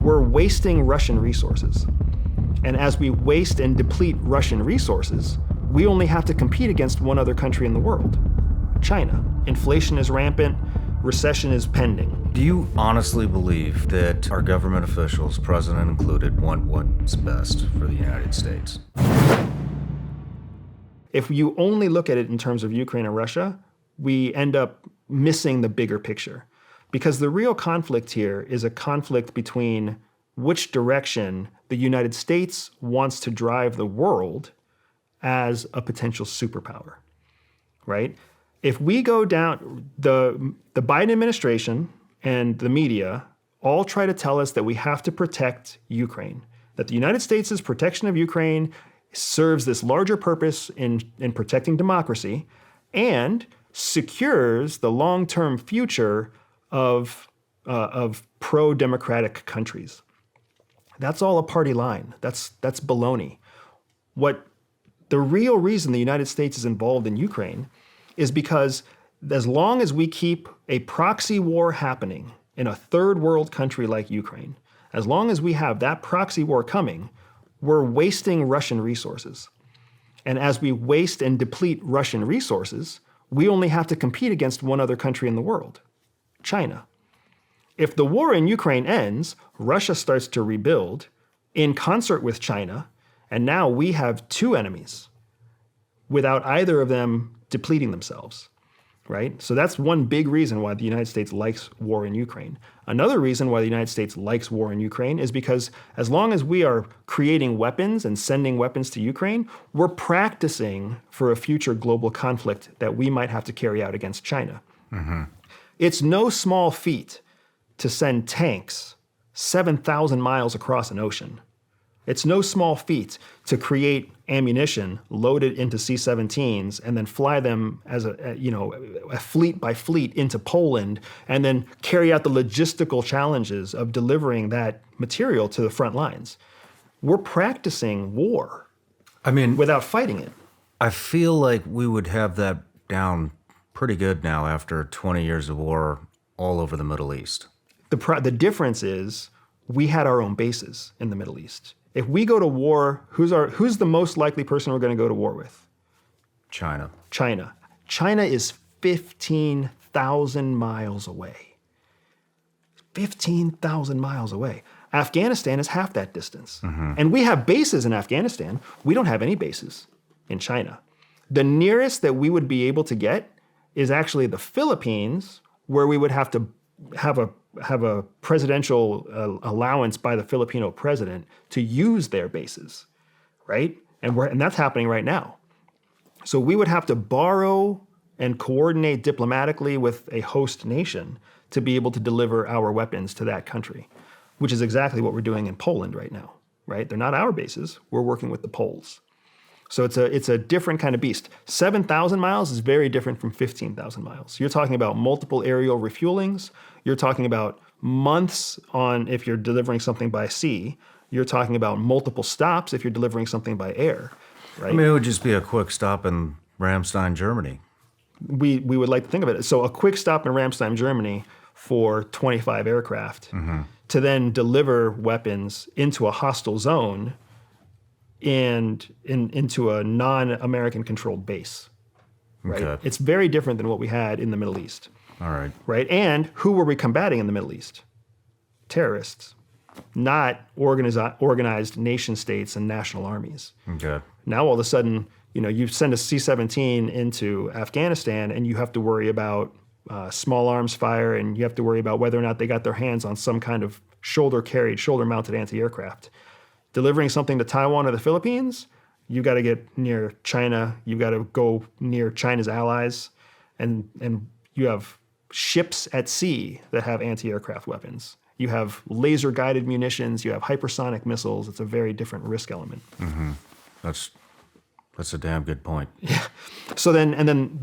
we're wasting Russian resources. And as we waste and deplete Russian resources, we only have to compete against one other country in the world, China. Inflation is rampant, recession is pending. Do you honestly believe that our government officials, president included, want what's best for the United States? If you only look at it in terms of Ukraine and Russia, we end up missing the bigger picture. Because the real conflict here is a conflict between which direction the United States wants to drive the world as a potential superpower, right? If we go down, the Biden administration and the media all try to tell us that we have to protect Ukraine, that the United States' protection of Ukraine serves this larger purpose in protecting democracy and secures the long-term future of pro-democratic countries. That's all a party line. That's baloney. What the real reason the United States is involved in Ukraine is because as long as we keep a proxy war happening in a third world country like Ukraine, as long as we have that proxy war coming, we're wasting Russian resources. And as we waste and deplete Russian resources, we only have to compete against one other country in the world, China. If the war in Ukraine ends, Russia starts to rebuild in concert with China, and now we have two enemies without either of them depleting themselves, right? So that's one big reason why the United States likes war in Ukraine. Another reason why the United States likes war in Ukraine is because as long as we are creating weapons and sending weapons to Ukraine, we're practicing for a future global conflict that we might have to carry out against China. Mm-hmm. It's no small feat to send tanks 7,000 miles across an ocean. It's no small feat to create ammunition loaded into C-17s and then fly them as a fleet by fleet into Poland and then carry out the logistical challenges of delivering that material to the front lines. We're practicing war. Without fighting it. I feel like we would have that down pretty good now after 20 years of war all over the Middle East. The difference is we had our own bases in the Middle East. If we go to war, who's the most likely person we're going to go to war with? China. China is 15,000 miles away. 15,000 miles away. Afghanistan is half that distance. Mm-hmm. And we have bases in Afghanistan. We don't have any bases in China. The nearest that we would be able to get is actually the Philippines, where we would have to have a presidential allowance by the Filipino president to use their bases, right? And that's happening right now. So we would have to borrow and coordinate diplomatically with a host nation to be able to deliver our weapons to that country, which is exactly what we're doing in Poland right now, right? They're not our bases. We're working with the Poles. So it's a different kind of beast. 7,000 miles is very different from 15,000 miles. You're talking about multiple aerial refuelings. You're talking about months on if you're delivering something by sea. You're talking about multiple stops if you're delivering something by air, right? It would just be a quick stop in Ramstein, Germany. We would like to think of it. So a quick stop in Ramstein, Germany for 25 aircraft to then deliver weapons into a hostile zone and into a non-American controlled base, right? Okay. It's very different than what we had in the Middle East. All right. Right? And who were we combating in the Middle East? Terrorists, not organized nation states and national armies. Okay. Now all of a sudden, you send a C-17 into Afghanistan and you have to worry about small arms fire and you have to worry about whether or not they got their hands on some kind of shoulder-mounted anti-aircraft. Delivering something to Taiwan or the Philippines, you got to get near China. You got to go near China's allies, and you have ships at sea that have anti-aircraft weapons. You have laser-guided munitions. You have hypersonic missiles. It's a very different risk element. Mm-hmm. That's a damn good point. Yeah. So then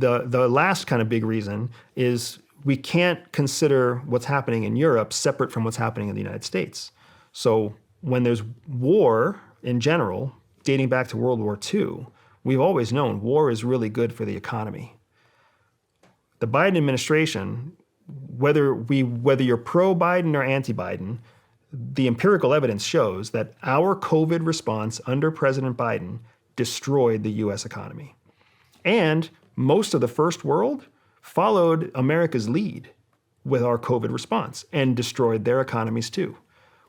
the last kind of big reason is we can't consider what's happening in Europe separate from what's happening in the United States. So when there's war in general, dating back to World War II, we've always known war is really good for the economy. The Biden administration, whether you're pro-Biden or anti-Biden, the empirical evidence shows that our COVID response under President Biden destroyed the US economy. And most of the first world followed America's lead with our COVID response and destroyed their economies too,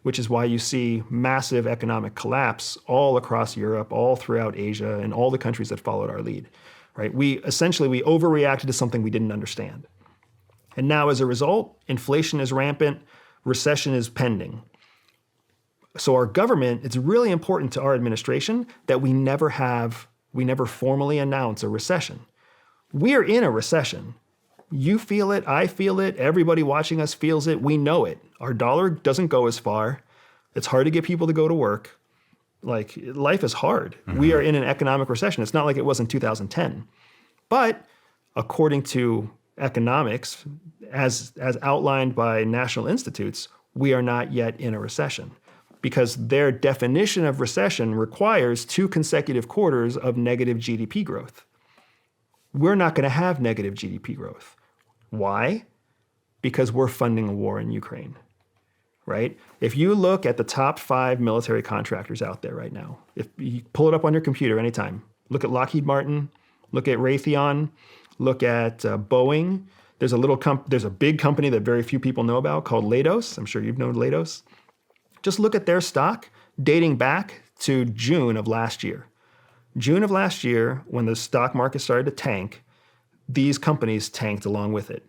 which is why you see massive economic collapse all across Europe, all throughout Asia, and all the countries that followed our lead, right? We overreacted to something we didn't understand. And now as a result, inflation is rampant, recession is pending. So our government, it's really important to our administration that we never formally announce a recession. We are in a recession. You feel it, I feel it, everybody watching us feels it, we know it. Our dollar doesn't go as far. It's hard to get people to go to work. Like, life is hard. We are in an economic recession. It's not like it was in 2010. But according to economics, as outlined by national institutes, we are not yet in a recession because their definition of recession requires 2 consecutive quarters of negative GDP growth. We're not going to have negative GDP growth. Why? Because we're funding a war in Ukraine, right? If you look at the top 5 military contractors out there right now, if you pull it up on your computer anytime, look at Lockheed Martin, look at Raytheon, look at Boeing. There's a big company that very few people know about called Leidos. I'm sure you've known Leidos. Just look at their stock dating back to June of last year. June of last year, when the stock market started to tank, these companies tanked along with it.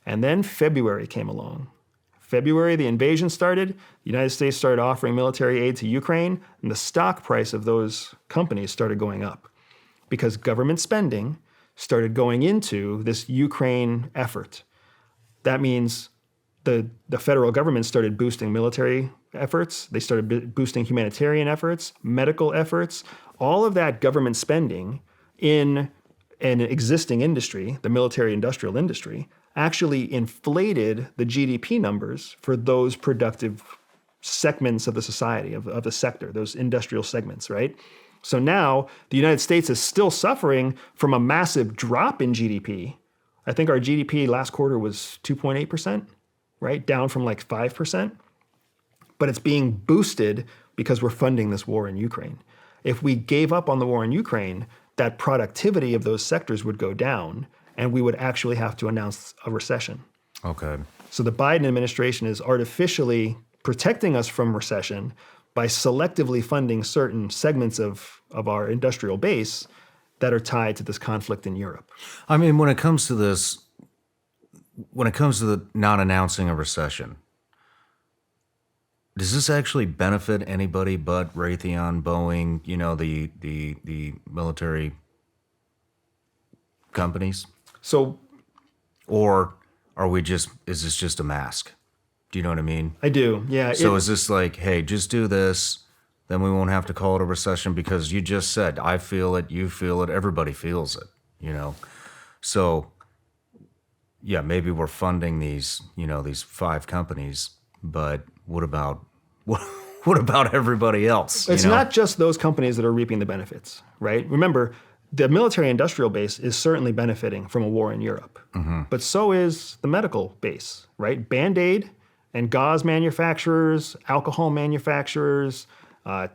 And then February came along. February, the invasion started. The United States started offering military aid to Ukraine, and the stock price of those companies started going up because government spending started going into this Ukraine effort. That means the federal government started boosting military efforts. They started boosting humanitarian efforts, medical efforts, all of that government spending in an existing industry, the military industrial industry, actually inflated the GDP numbers for those productive segments of the society, of the sector, those industrial segments, right? So now the United States is still suffering from a massive drop in GDP. I think our GDP last quarter was 2.8%, right? Down from like 5%. But it's being boosted because we're funding this war in Ukraine. If we gave up on the war in Ukraine, that productivity of those sectors would go down and we would actually have to announce a recession. Okay. So the Biden administration is artificially protecting us from recession by selectively funding certain segments of our industrial base that are tied to this conflict in Europe. I mean, when it comes to the not announcing a recession, does this actually benefit anybody but Raytheon, Boeing, the military companies? So, or is this just a mask? Do you know what I mean? I do, yeah. So is this like, hey, just do this, then we won't have to call it a recession because you just said, I feel it, you feel it, everybody feels it, So, yeah, maybe we're funding these 5 companies, but what about everybody else? It's not just those companies that are reaping the benefits, right? Remember, the military industrial base is certainly benefiting from a war in Europe, but so is the medical base, right? Band-Aid and gauze manufacturers, alcohol manufacturers,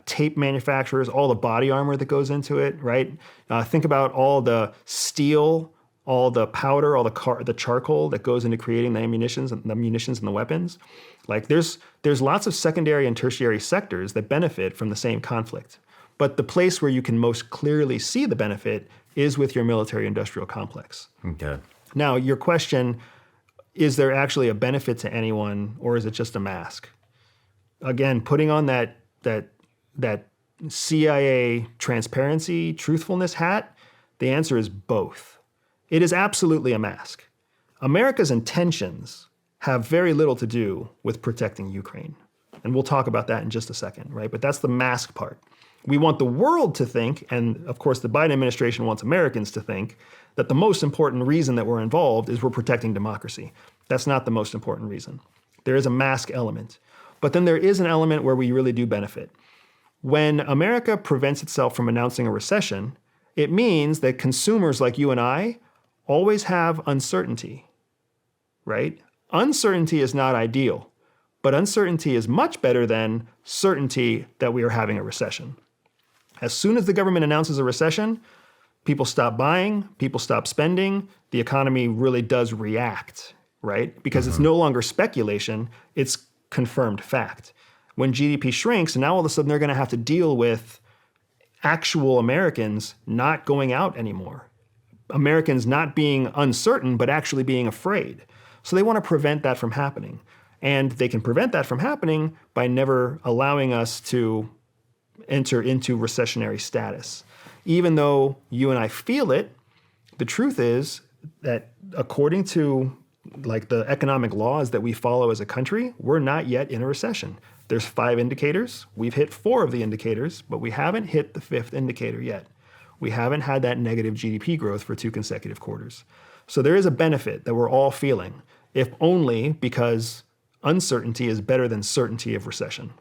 tape manufacturers, all the body armor that goes into it, right? Think about all the steel, all the powder, all the charcoal that goes into creating the munitions and the weapons. Like there's lots of secondary and tertiary sectors that benefit from the same conflict. But the place where you can most clearly see the benefit is with your military industrial complex. Okay. Now, your question, is there actually a benefit to anyone or is it just a mask? Again, putting on that CIA transparency, truthfulness hat, the answer is both. It is absolutely a mask. America's intentions have very little to do with protecting Ukraine. And we'll talk about that in just a second, right? But that's the mask part. We want the world to think, and of course the Biden administration wants Americans to think, that the most important reason that we're involved is we're protecting democracy. That's not the most important reason. There is a mask element. But then there is an element where we really do benefit. When America prevents itself from announcing a recession, it means that consumers like you and I always have uncertainty, right? Uncertainty is not ideal, But uncertainty is much better than certainty that we are having a recession. As soon as the government announces a recession, people stop buying, people stop spending, the economy really does react, right? Because it's no longer speculation, it's confirmed fact. When GDP shrinks, now all of a sudden they're going to have to deal with actual Americans not going out anymore. Americans not being uncertain, but actually being afraid. So they want to prevent that from happening. And they can prevent that from happening by never allowing us to enter into recessionary status. Even though you and I feel it, the truth is that according to like the economic laws that we follow as a country, we're not yet in a recession. There's 5 indicators. We've hit 4 of the indicators, but we haven't hit the 5th indicator yet. We haven't had that negative GDP growth for 2 consecutive quarters. So there is a benefit that we're all feeling, if only because uncertainty is better than certainty of recession.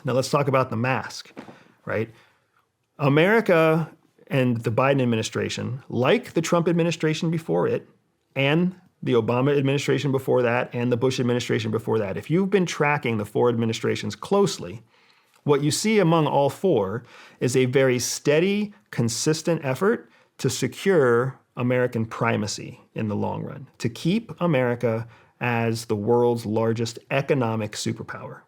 Now let's talk about the mask, right? America and the Biden administration, like the Trump administration before it, and the Obama administration before that, and the Bush administration before that, if you've been tracking the 4 administrations closely, what you see among all 4 is a very steady, consistent effort to secure American primacy in the long run, to keep America as the world's largest economic superpower.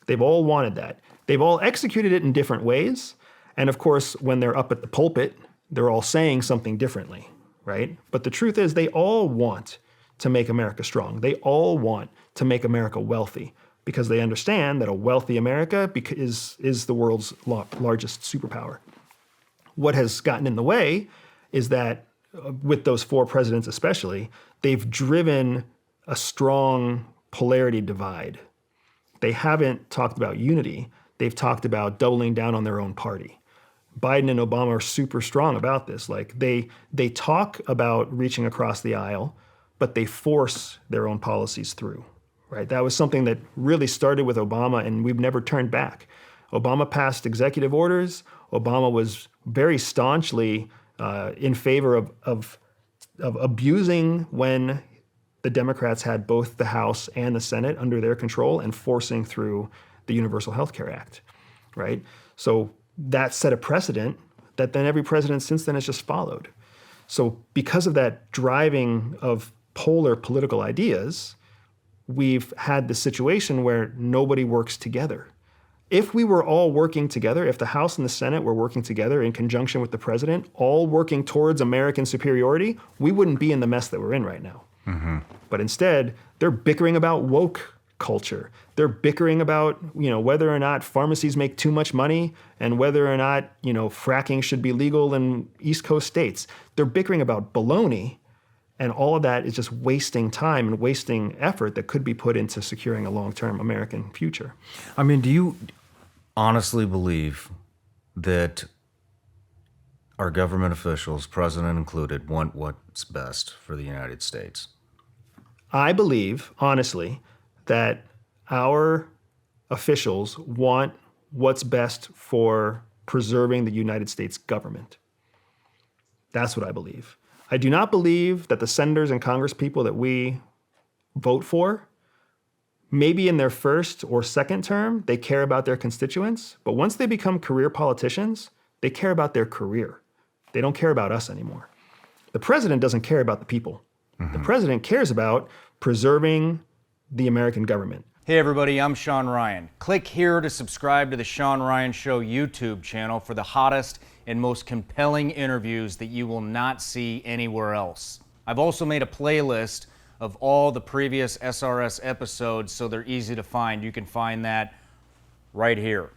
They've all wanted that. They've all executed it in different ways. And of course, when they're up at the pulpit, they're all saying something differently, right? But the truth is they all want to make America strong. They all want to make America wealthy because they understand that a wealthy America is the world's largest superpower. What has gotten in the way is that with those 4 presidents especially, they've driven a strong polarity divide. They haven't talked about unity. They've talked about doubling down on their own party. Biden and Obama are super strong about this. Like they talk about reaching across the aisle, but they force their own policies through, right? That was something that really started with Obama, and we've never turned back. Obama passed executive orders. Obama was very staunchly in favor of abusing when the Democrats had both the House and the Senate under their control and forcing through the Universal Health Care Act, right? So that set a precedent that then every president since then has just followed. So because of that driving of polar political ideas, we've had the situation where nobody works together. If we were all working together, if the House and the Senate were working together in conjunction with the president, all working towards American superiority, we wouldn't be in the mess that we're in right now. But instead, they're bickering about woke culture. They're bickering about, whether or not pharmacies make too much money and whether or not, fracking should be legal in East Coast states. They're bickering about baloney, and all of that is just wasting time and wasting effort that could be put into securing a long-term American future. I mean, do you honestly believe that our government officials, president included, want what's best for the United States? I believe, honestly, that our officials want what's best for preserving the United States government. That's what I believe. I do not believe that the senators and congresspeople that we vote for, maybe in their first or second term, they care about their constituents, but once they become career politicians, they care about their career. They don't care about us anymore. The president doesn't care about the people. The president cares about preserving the American government. Hey everybody, I'm Shawn Ryan. Click here to subscribe to the Shawn Ryan Show YouTube channel for the hottest and most compelling interviews that you will not see anywhere else. I've also made a playlist of all the previous SRS episodes so they're easy to find. You can find that right here.